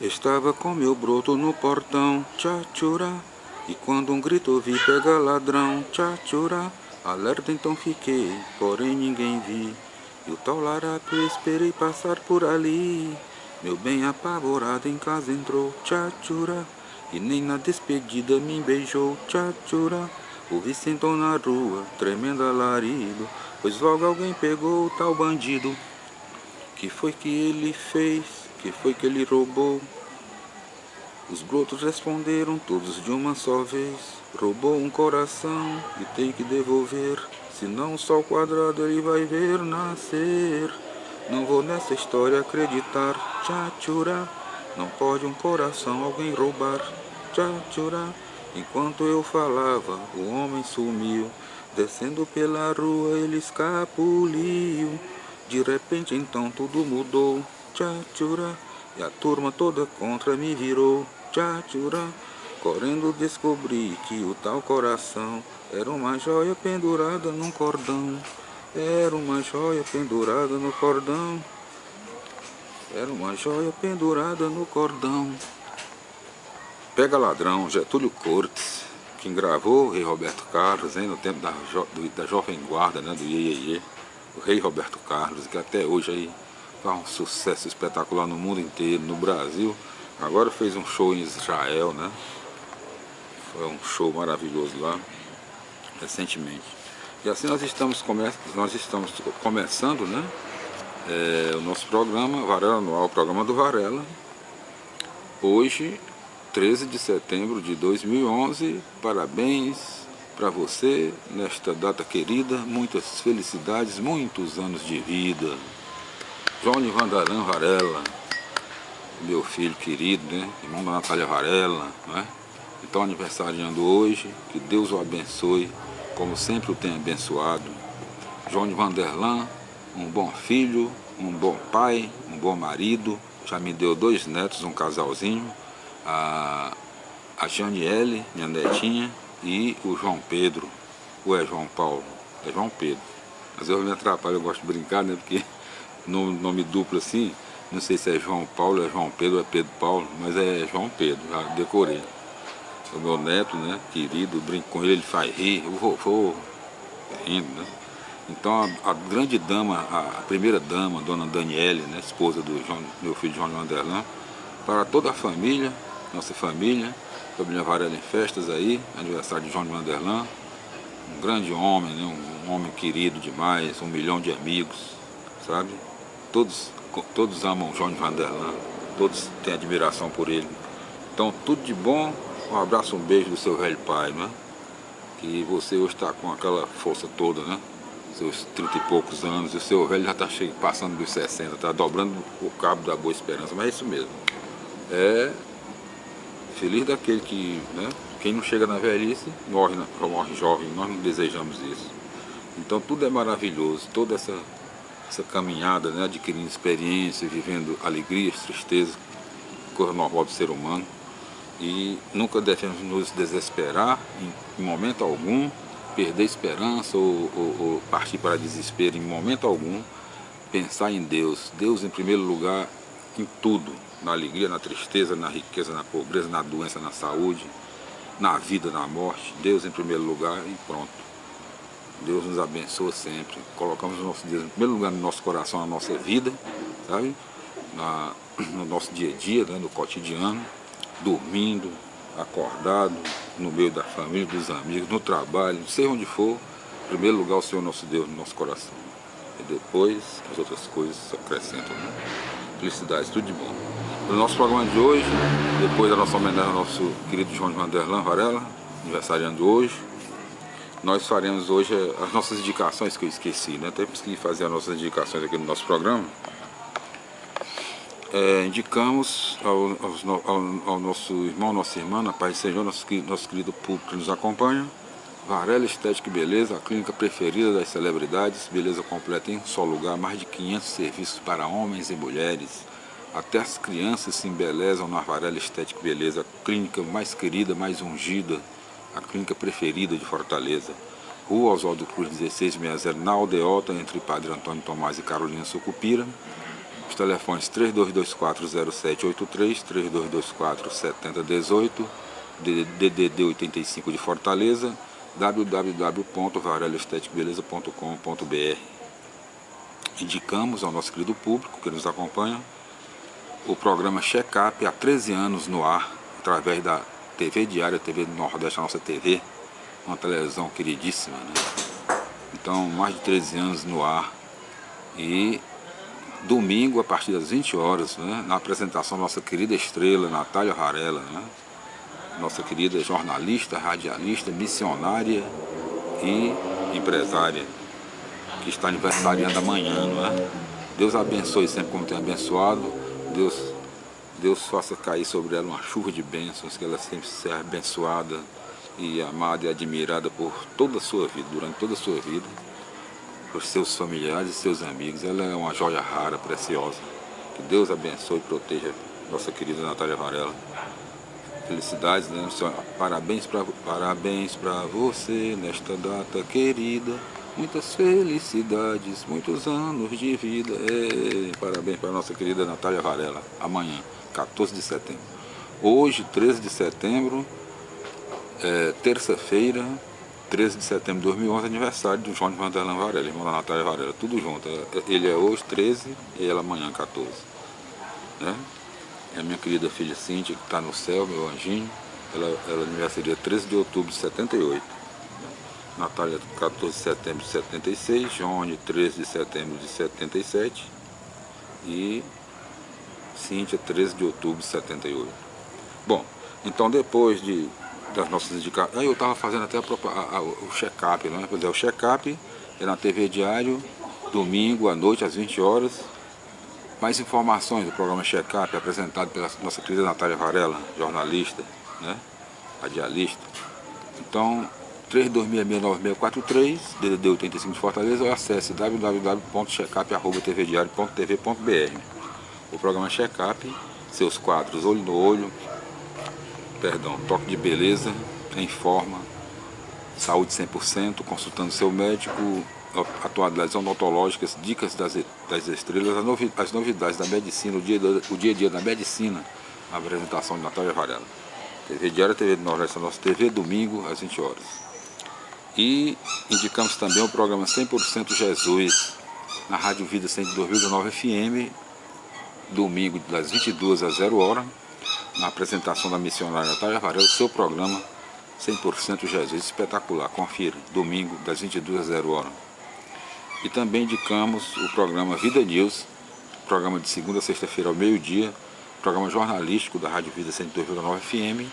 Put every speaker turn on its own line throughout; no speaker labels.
Estava com meu broto no portão, tchá-tchurá. E quando um grito ouvi, pega ladrão, tchá-tchurá. Alerta então fiquei, porém ninguém vi. E o tal larápio eu esperei passar por ali. Meu bem apavorado em casa entrou, tchá-tchurá. E nem na despedida me beijou, tchá-tchurá. O Vicentão na rua, tremendo alarido, pois logo alguém pegou o tal bandido. Que foi que ele fez? Que foi que ele roubou? Os brotos responderam todos de uma só vez. Roubou um coração e tem que devolver, senão o sol quadrado ele vai ver nascer. Não vou nessa história acreditar, tchá-tchurá. Não pode um coração alguém roubar, tchá-tchurá. Enquanto eu falava, o homem sumiu. Descendo pela rua ele escapuliu. De repente então tudo mudou, tchá-tchurá. E a turma toda contra me virou, tchá-tchurá. Correndo descobri que o tal coração era uma joia pendurada num cordão. Era uma joia pendurada no cordão. Era uma joia pendurada no cordão. Pega ladrão, Getúlio Cortes. Quem gravou o rei Roberto Carlos, hein, no tempo da Jovem Guarda, né, do Iê, o rei Roberto Carlos, que até hoje aí faz um sucesso espetacular no mundo inteiro, no Brasil. Agora fez um show em Israel, né? Foi um show maravilhoso lá, recentemente. E assim nós estamos começando, né? O nosso programa, Varela Anual, o programa do Varela. Hoje, 13 de setembro de 2011, parabéns para você nesta data querida, muitas felicidades, muitos anos de vida. João Nivandaran Varela, meu filho querido, né? Irmão da Natália Varela, né? Então aniversariando hoje, que Deus o abençoe, como sempre o tem abençoado. João Nivanderlan, um bom filho, um bom pai, um bom marido, já me deu 2 netos, um casalzinho, a Janiele, minha netinha, e o João Pedro, ou é João Paulo? É João Pedro. Mas eu me atrapalho, eu gosto de brincar, né? Porque nome duplo assim, não sei se é João Paulo, é João Pedro, é Pedro Paulo, mas é João Pedro, já decorei. O meu neto, né, querido, brinco com ele, ele faz rir, o vovô rindo, né? Então a grande dama, a primeira dama, dona Daniele, né, esposa do meu filho João Vanderlan, para toda a família, nossa família Varela em festas aí, aniversário de João Vanderlan, um grande homem, né, um homem querido demais, 1 milhão de amigos, sabe? Todos amam João Vanderlan, todos têm admiração por ele. Então tudo de bom, um abraço, um beijo do seu velho pai, né? Que você hoje está com aquela força toda, né? Seus 30 e poucos anos, e o seu velho já está passando dos 60, está dobrando o cabo da Boa Esperança, mas é isso mesmo. É feliz daquele que, né? Quem não chega na velhice, morre jovem, nós não desejamos isso. Então tudo é maravilhoso, toda essa caminhada, né? Adquirindo experiência, vivendo alegrias, tristezas, coisa normal do ser humano. E nunca devemos nos desesperar em momento algum, perder esperança ou partir para desespero em momento algum. Pensar em Deus, Deus em primeiro lugar em tudo, na alegria, na tristeza, na riqueza, na pobreza, na doença, na saúde, na vida, na morte, Deus em primeiro lugar e pronto. Deus nos abençoa sempre, colocamos o nosso Deus em primeiro lugar no nosso coração, na nossa vida, sabe? No nosso dia a dia, né? No cotidiano, dormindo, acordado, no meio da família, dos amigos, no trabalho, seja onde for, em primeiro lugar o Senhor nosso Deus no nosso coração. E depois as outras coisas se acrescentam, né? Felicidades, tudo de bom. No nosso programa de hoje, depois da nossa homenagem ao nosso querido João Vanderlan Varela, aniversariando hoje, nós faremos hoje as nossas indicações que eu esqueci, né? Temos que fazer as nossas indicações aqui no nosso programa. Indicamos ao nosso irmão, nossa irmã, na paz do Senhor, nosso querido público que nos acompanha, Varela Estética e Beleza, a clínica preferida das celebridades, beleza completa em um só lugar, mais de 500 serviços para homens e mulheres, até as crianças se embelezam na Varela Estética e Beleza, a clínica mais querida, mais ungida, a clínica preferida de Fortaleza. Rua Oswaldo Cruz 1660, na Aldeota, entre Padre Antônio Tomás e Carolina Sucupira. telefones 32240783, 32247018, DDD 85 de Fortaleza, www.varelaesteticbeleza.com.br. Indicamos ao nosso querido público que nos acompanha o programa Check-up há 13 anos no ar, através da TV Diária, TV do Nordeste, a nossa TV, uma televisão queridíssima, né? Então, mais de 13 anos no ar. E domingo, a partir das 20 horas, né, na apresentação da nossa querida estrela, Natália Varela, né? Nossa querida jornalista, radialista, missionária e empresária, que está aniversariando amanhã, não é? Deus abençoe sempre como tem abençoado. Deus faça cair sobre ela uma chuva de bênçãos, que ela sempre seja abençoada e amada e admirada por toda a sua vida, durante toda a sua vida, por seus familiares e seus amigos. Ela é uma joia rara, preciosa. Que Deus abençoe e proteja nossa querida Natália Varela. Felicidades, né? Parabéns para você nesta data querida. Muitas felicidades, muitos anos de vida. Parabéns para nossa querida Natália Varela. Amanhã, 14 de setembro. Hoje, 13 de setembro, terça-feira, 13 de setembro de 2011, aniversário do João de Vanderlan Varela, irmão da Natália Varela. Tudo junto. Ele é hoje 13 e ela amanhã 14. Né? É a minha querida filha Cíntia, que está no céu, meu anjinho. Ela aniversaria 13 de outubro de 78. Natália, 14 de setembro de 76. Johnny, 13 de setembro de 77. E Cíntia, 13 de outubro de 78. Bom, então depois das nossas indicações... Aí eu estava fazendo até o check-up, né? Pois é, o check-up é na TV Diário, domingo à noite, às 20 horas. Mais informações do programa Check-up, apresentado pela nossa querida Natália Varela, jornalista, né? Radialista. Então, 32669643, DDD 85 de Fortaleza, ou acesse www.checkup@tvdiario.tv.br. O programa Check-up, seus quadros Olho no Olho, Toque de Beleza, Em Forma, Saúde 100%, consultando seu médico, atualidades odontológicas, dicas das estrelas, as novidades da medicina, o dia a dia da medicina, a apresentação de Natália Varela. TV Diária, TV do Nordeste, a nossa TV, domingo às 20 horas. E indicamos também o programa 100% Jesus, na Rádio Vida 102,9 FM, domingo das 22 às 0 hora, na apresentação da missionária Natália Varela, seu programa 100% Jesus, espetacular, confira, domingo das 22 às 0 hora. E também indicamos o programa Vida News, programa de segunda a sexta-feira ao meio-dia, programa jornalístico da Rádio Vida 102,9 FM,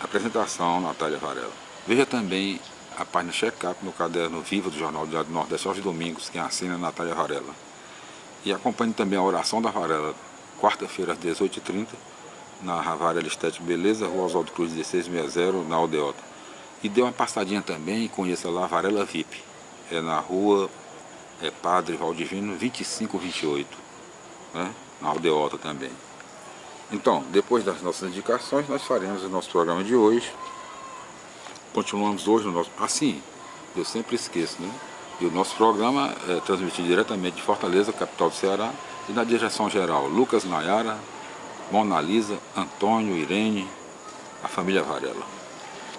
apresentação Natália Varela. Veja também a página Check-up no caderno Viva do Jornal do Nordeste aos domingos, que assina Natália Varela. E acompanhe também a oração da Varela, quarta-feira às 18h30, na Varela Estética Beleza, Rua Oswaldo Cruz 1660, na Aldeota. E dê uma passadinha também e conheça lá a Varela VIP. É na rua Padre Valdivino 2528, né? Na Aldeota também. Então, depois das nossas indicações, nós faremos o nosso programa de hoje. Continuamos hoje no nosso... Assim, eu sempre esqueço, né? E o nosso programa é transmitido diretamente de Fortaleza, capital do Ceará, e na direção geral, Lucas Nayara, Mona Lisa, Antônio, Irene, a família Varela.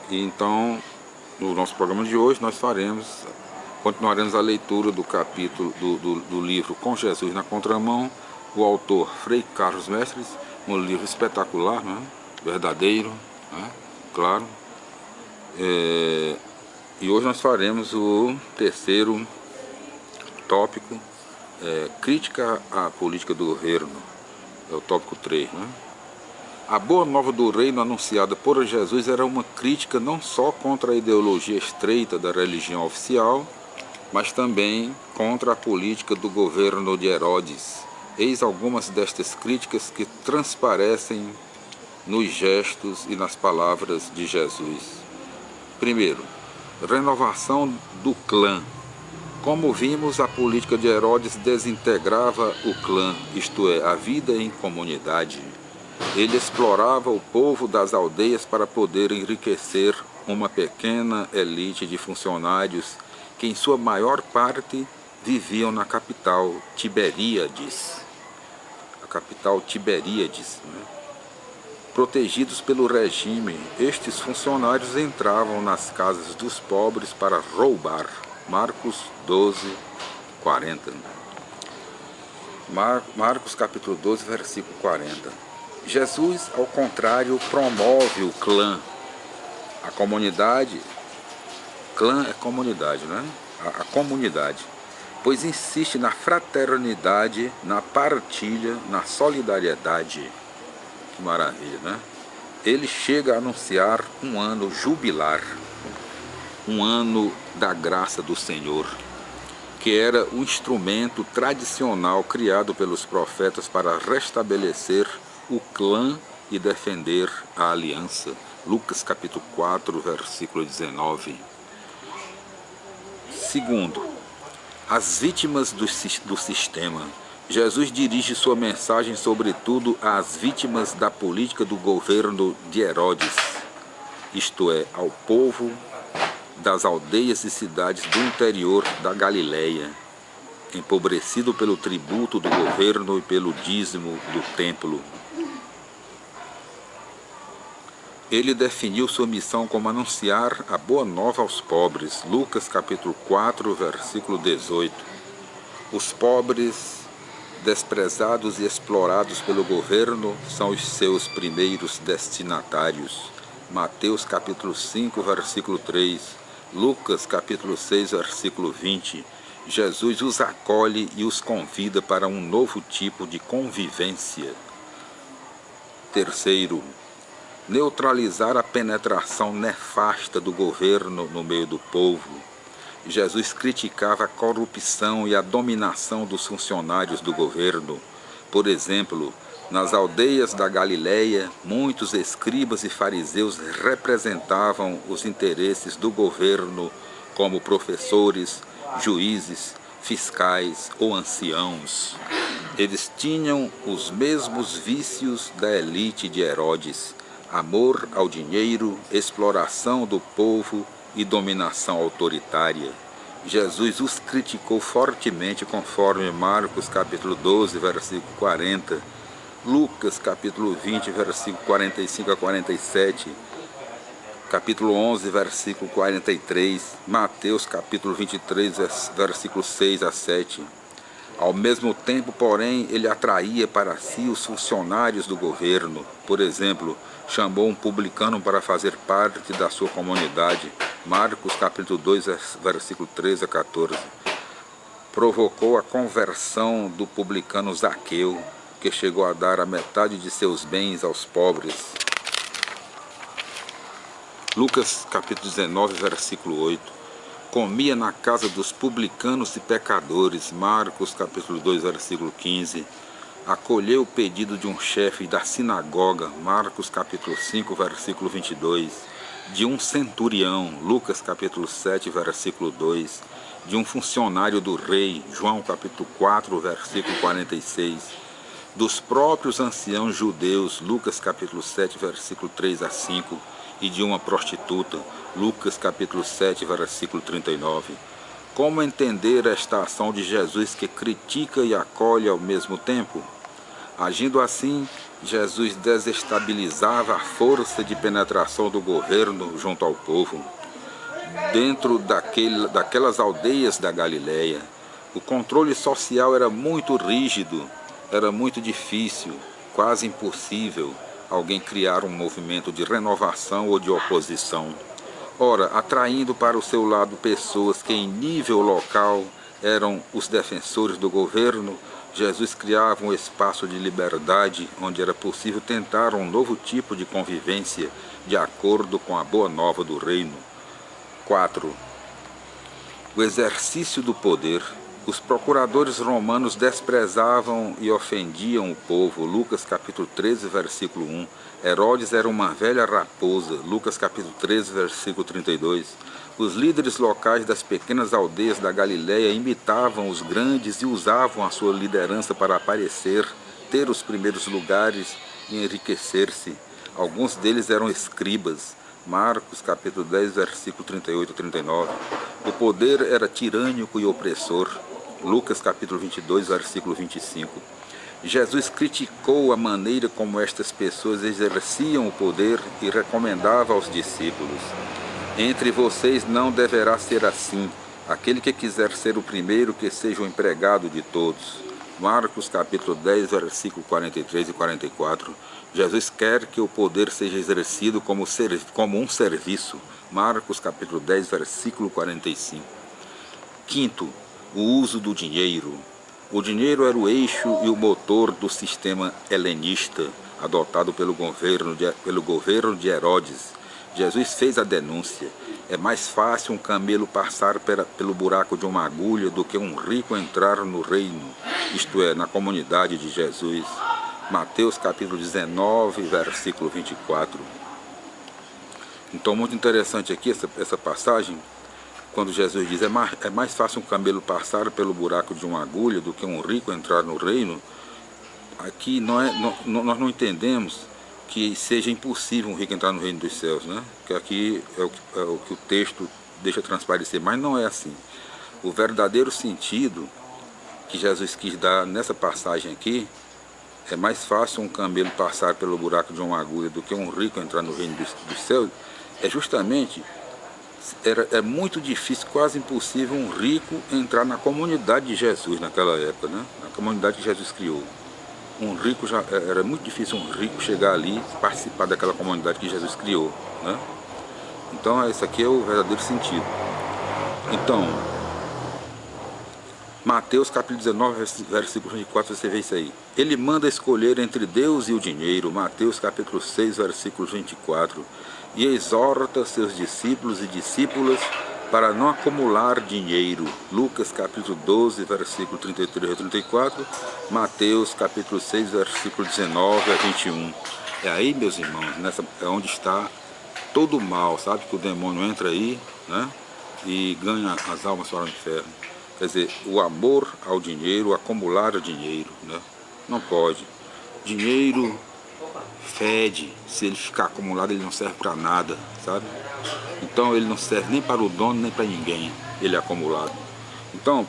E então, no nosso programa de hoje, nós continuaremos a leitura do capítulo do livro Com Jesus na Contramão, o autor Frei Carlos Mestres, um livro espetacular, né? Verdadeiro, né? Claro. E hoje nós faremos o terceiro tópico, crítica à política do governo, é o tópico 3, né? A boa nova do reino anunciada por Jesus era uma crítica não só contra a ideologia estreita da religião oficial, mas também contra a política do governo de Herodes. Eis algumas destas críticas que transparecem nos gestos e nas palavras de Jesus. Primeiro, renovação do clã. Como vimos, a política de Herodes desintegrava o clã, isto é, a vida em comunidade. Ele explorava o povo das aldeias para poder enriquecer uma pequena elite de funcionários que, em sua maior parte, viviam na capital Tiberíades, a capital Tiberíades, né? Protegidos pelo regime, estes funcionários entravam nas casas dos pobres para roubar. Marcos 12, 40. Marcos capítulo 12, versículo 40. Jesus, ao contrário, promove o clã. A comunidade, clã é comunidade, né? A comunidade, pois insiste na fraternidade, na partilha, na solidariedade. Que maravilha, né? Ele chega a anunciar um ano jubilar, um ano da graça do Senhor, que era o instrumento tradicional criado pelos profetas para restabelecer o clã e defender a aliança. Lucas capítulo 4, versículo 19. Segundo, as vítimas do sistema. Jesus dirige sua mensagem sobretudo às vítimas da política do governo de Herodes, isto é, ao povo das aldeias e cidades do interior da Galileia, empobrecido pelo tributo do governo e pelo dízimo do templo. Ele definiu sua missão como anunciar a boa nova aos pobres. Lucas capítulo 4, versículo 18. Os pobres, desprezados e explorados pelo governo, são os seus primeiros destinatários. Mateus capítulo 5, versículo 3, Lucas capítulo 6, versículo 20. Jesus os acolhe e os convida para um novo tipo de convivência. Terceiro, neutralizar a penetração nefasta do governo no meio do povo. Jesus criticava a corrupção e a dominação dos funcionários do governo. Por exemplo, nas aldeias da Galileia, muitos escribas e fariseus representavam os interesses do governo como professores, juízes, fiscais ou anciãos. Eles tinham os mesmos vícios da elite de Herodes: amor ao dinheiro, exploração do povo e dominação autoritária. Jesus os criticou fortemente conforme Marcos capítulo 12, versículo 40, Lucas capítulo 20, versículo 45 a 47, capítulo 11, versículo 43, Mateus capítulo 23, versículo 6 a 7. Ao mesmo tempo, porém, ele atraía para si os funcionários do governo. Por exemplo, chamou um publicano para fazer parte da sua comunidade. Marcos capítulo 2, versículo 13 a 14. Provocou a conversão do publicano Zaqueu, que chegou a dar a metade de seus bens aos pobres. Lucas capítulo 19, versículo 8. Comia na casa dos publicanos e pecadores. Marcos capítulo 2, versículo 15. Acolheu o pedido de um chefe da sinagoga. Marcos capítulo 5, versículo 22. De um centurião. Lucas capítulo 7, versículo 2. De um funcionário do rei. João capítulo 4, versículo 46. Dos próprios anciãos judeus. Lucas capítulo 7, versículo 3 a 5. E de uma prostituta. Lucas capítulo 7, versículo 39. Como entender esta ação de Jesus que critica e acolhe ao mesmo tempo? Agindo assim, Jesus desestabilizava a força de penetração do governo junto ao povo. Dentro daquelas aldeias da Galileia, o controle social era muito rígido, era muito difícil, quase impossível alguém criar um movimento de renovação ou de oposição. Ora, atraindo para o seu lado pessoas que em nível local eram os defensores do governo, Jesus criava um espaço de liberdade onde era possível tentar um novo tipo de convivência de acordo com a boa nova do reino. 4. O exercício do poder. Os procuradores romanos desprezavam e ofendiam o povo. Lucas capítulo 13, versículo 1. Herodes era uma velha raposa. Lucas capítulo 13, versículo 32. Os líderes locais das pequenas aldeias da Galileia imitavam os grandes e usavam a sua liderança para aparecer, ter os primeiros lugares e enriquecer-se. Alguns deles eram escribas. Marcos capítulo 10, versículo 38 a 39. O poder era tirânico e opressor. Lucas capítulo 22, versículo 25. Jesus criticou a maneira como estas pessoas exerciam o poder e recomendava aos discípulos: entre vocês não deverá ser assim. Aquele que quiser ser o primeiro, que seja o empregado de todos. Marcos capítulo 10, versículo 43 e 44. Jesus quer que o poder seja exercido como um serviço. Marcos capítulo 10, versículo 45. Quinto, o uso do dinheiro. O dinheiro era o eixo e o motor do sistema helenista, adotado pelo governo de Herodes. Jesus fez a denúncia: é mais fácil um camelo passar pelo buraco de uma agulha do que um rico entrar no reino, isto é, na comunidade de Jesus. Mateus capítulo 19, versículo 24. Então, muito interessante aqui essa passagem, quando Jesus diz: é mais fácil um camelo passar pelo buraco de uma agulha do que um rico entrar no reino. Aqui nós não entendemos que seja impossível um rico entrar no reino dos céus, né? Que aqui é o que o texto deixa transparecer, mas não é assim. O verdadeiro sentido que Jesus quis dar nessa passagem aqui: é mais fácil um camelo passar pelo buraco de uma agulha do que um rico entrar no reino dos céus, é justamente... É muito difícil, quase impossível, um rico entrar na comunidade de Jesus naquela época, né? Na comunidade que Jesus criou. Era muito difícil um rico chegar ali e participar daquela comunidade que Jesus criou, né? Então, esse aqui é o verdadeiro sentido. Então, Mateus capítulo 19, versículo 24, você vê isso aí. Ele manda escolher entre Deus e o dinheiro. Mateus capítulo 6, versículo 24. E exorta seus discípulos e discípulas para não acumular dinheiro. Lucas capítulo 12, versículo 33 a 34. Mateus capítulo 6, versículo 19 a 21. É aí, meus irmãos, é onde está todo o mal, sabe? Que o demônio entra aí, né? E ganha as almas para o inferno. Quer dizer, o amor ao dinheiro, acumular dinheiro, né? Não pode. Dinheiro fede, se ele ficar acumulado ele não serve para nada, sabe? Então ele não serve nem para o dono nem para ninguém, ele é acumulado. Então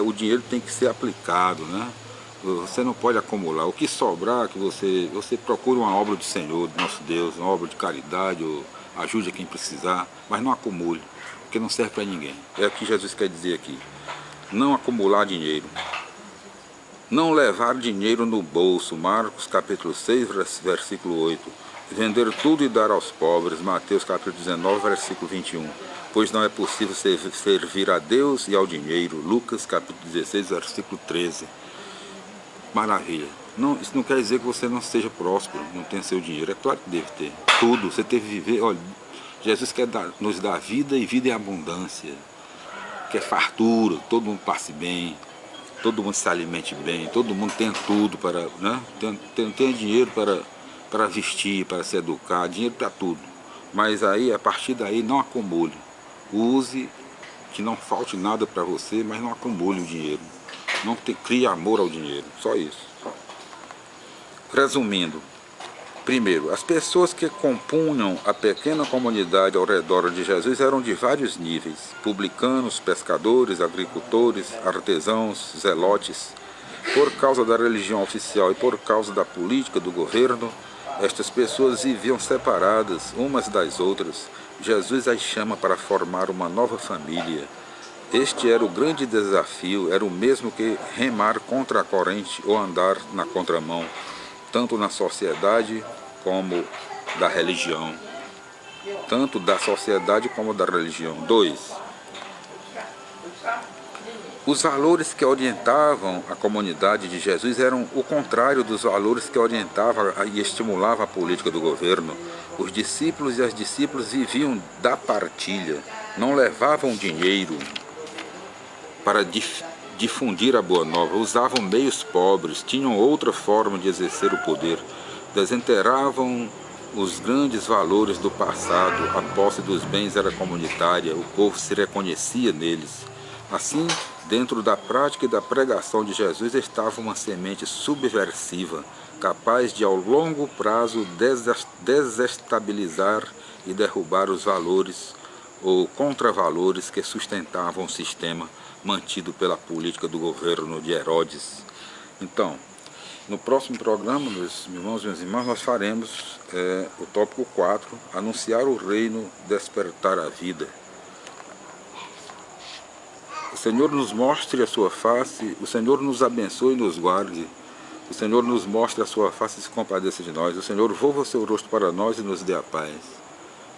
o dinheiro tem que ser aplicado, né? Você não pode acumular. O que sobrar, que você procura uma obra do Senhor, do nosso Deus, uma obra de caridade, ou ajude a quem precisar, mas não acumule, porque não serve para ninguém. É o que Jesus quer dizer aqui: não acumular dinheiro. Não levar dinheiro no bolso. Marcos capítulo 6, versículo 8. Vender tudo e dar aos pobres. Mateus capítulo 19, versículo 21. Pois não é possível servir a Deus e ao dinheiro. Lucas capítulo 16, versículo 13. Maravilha. Não, isso não quer dizer que você não seja próspero, não tenha seu dinheiro. É claro que deve ter. Tudo. Você deve viver. Olha, Jesus quer nos dar vida e vida em abundância. Quer fartura, todo mundo passe bem, todo mundo se alimente bem, todo mundo tenha tudo para, né? Tenha dinheiro para vestir, para se educar, dinheiro para tudo. Mas aí, a partir daí, não acumule. Use, que não falte nada para você, mas não acumule o dinheiro. Não crie amor ao dinheiro, só isso. Resumindo, primeiro, as pessoas que compunham a pequena comunidade ao redor de Jesus eram de vários níveis: publicanos, pescadores, agricultores, artesãos, zelotes. Por causa da religião oficial e por causa da política do governo, estas pessoas viviam separadas umas das outras. Jesus as chama para formar uma nova família. Este era o grande desafio, era o mesmo que remar contra a corrente ou andar na contramão, tanto na sociedade como da religião. Tanto da sociedade como da religião. 2. Os valores que orientavam a comunidade de Jesus eram o contrário dos valores que orientavam e estimulavam a política do governo. Os discípulos e as discípulas viviam da partilha, não levavam dinheiro para difundir a boa nova, usavam meios pobres, tinham outra forma de exercer o poder, desenterravam os grandes valores do passado, a posse dos bens era comunitária, o povo se reconhecia neles. Assim, dentro da prática e da pregação de Jesus estava uma semente subversiva, capaz de ao longo prazo desestabilizar e derrubar os valores ou contravalores que sustentavam o sistema, mantido pela política do governo de Herodes. Então, no próximo programa, meus irmãos e minhas irmãs, nós faremos o tópico 4, anunciar o reino, despertar a vida. O Senhor nos mostre a sua face, o Senhor nos abençoe e nos guarde, o Senhor nos mostre a sua face e se compadeça de nós, o Senhor volva o seu rosto para nós e nos dê a paz.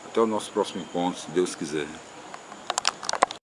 Até o nosso próximo encontro, se Deus quiser.